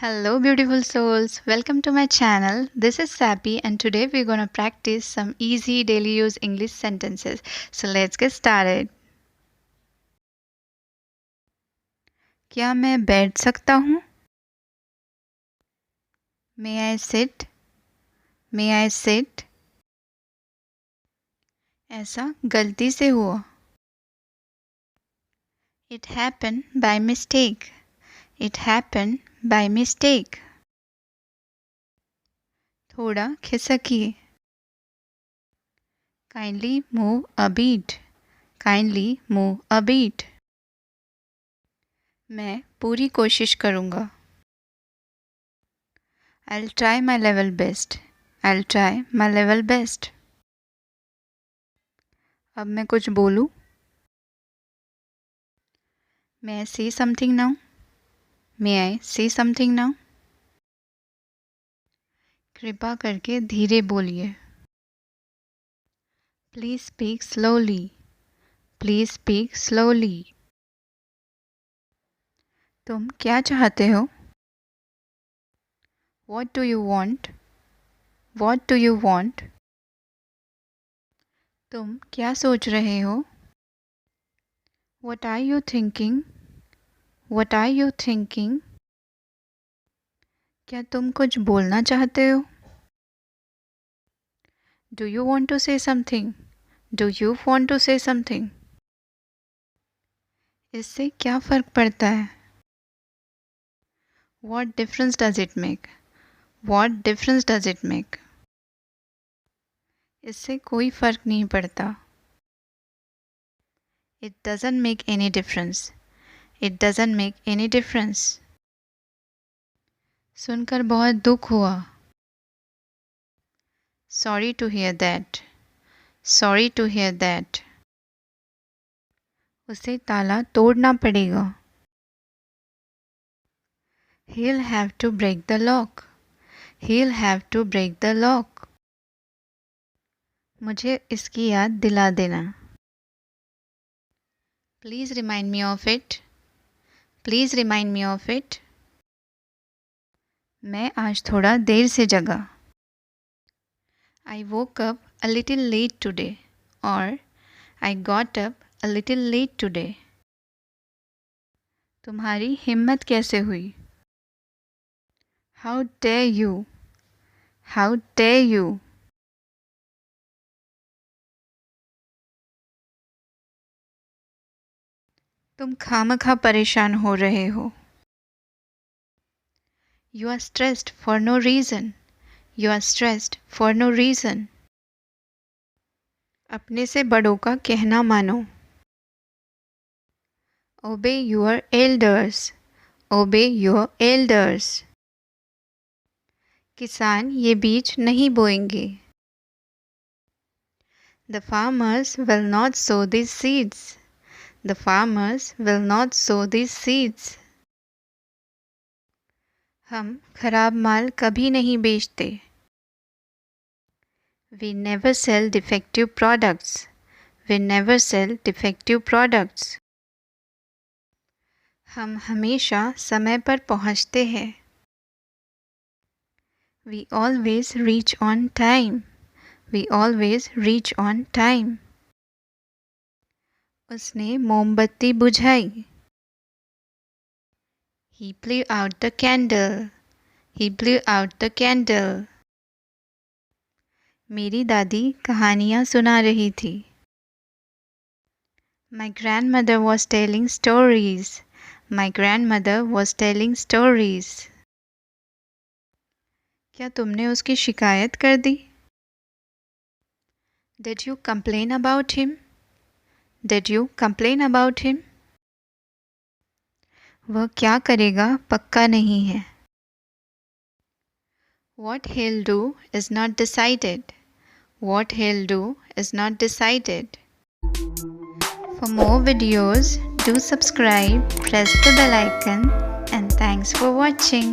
Hello, beautiful souls. Welcome to my channel. This is Sapy, and today we're going to practice some easy daily use English sentences. So let's get started. क्या मैं बैठ सकता हूँ? May I sit? May I sit? ऐसा गलती से हुआ. It happened by mistake. It happened by mistake. थोड़ा खिसकिए. Kindly move a beat. Kindly move a beat. मैं पूरी कोशिश करूँगा. I'll try my level best. I'll try my level best. अब मैं कुछ बोलूँ? May I say something now? May I say something now? कृपा करके धीरे बोलिए. Please speak slowly. Please speak slowly. तुम क्या चाहते हो? What do you want? What do you want? तुम क्या सोच रहे हो? What are you thinking? What are you thinking? क्या तुम कुछ बोलना चाहते हो? Do you want to say something? Do you want to say something? इससे क्या फ़र्क पड़ता है? What difference does it make? What difference does it make? इससे कोई फ़र्क नहीं पड़ता. It doesn't make any difference. It doesn't make any difference. सुनकर बहुत दुख हुआ. Sorry to hear that. Sorry to hear that. उसे ताला तोड़ना पड़ेगा. He'll have to break the lock. He'll have to break the lock. मुझे इसकी याद दिला देना. Please remind me of it. Please remind me of it. मैं आज थोड़ा देर से जगा. I woke up a little late today. Or I got up a little late today. तुम्हारी हिम्मत कैसे हुई? How dare you? How dare you? तुम खामखा परेशान हो रहे हो. You are stressed for no reason. You are stressed for no reason. अपने से बड़ों का कहना मानो. Obey your elders. Obey your elders. किसान ये बीज नहीं बोएंगे. The farmers will not sow these seeds. The farmers will not sow these seeds. हम खराब माल कभी नहीं बेचते. We never sell defective products. We never sell defective products. हम हमेशा समय पर पहुंचते हैं. We always reach on time. We always reach on time. उसने मोमबत्ती बुझाई. He blew out the candle. He blew out the candle. मेरी दादी कहानियाँ सुना रही थी. My grandmother was telling stories. My grandmother was telling stories. क्या तुमने उसकी शिकायत कर दी? Did you complain about him? Did you complain about him? वह क्या करेगा पक्का नहीं है. What he'll do is not decided. What he'll do is not decided. For more videos, do subscribe, press the bell icon, and thanks for watching.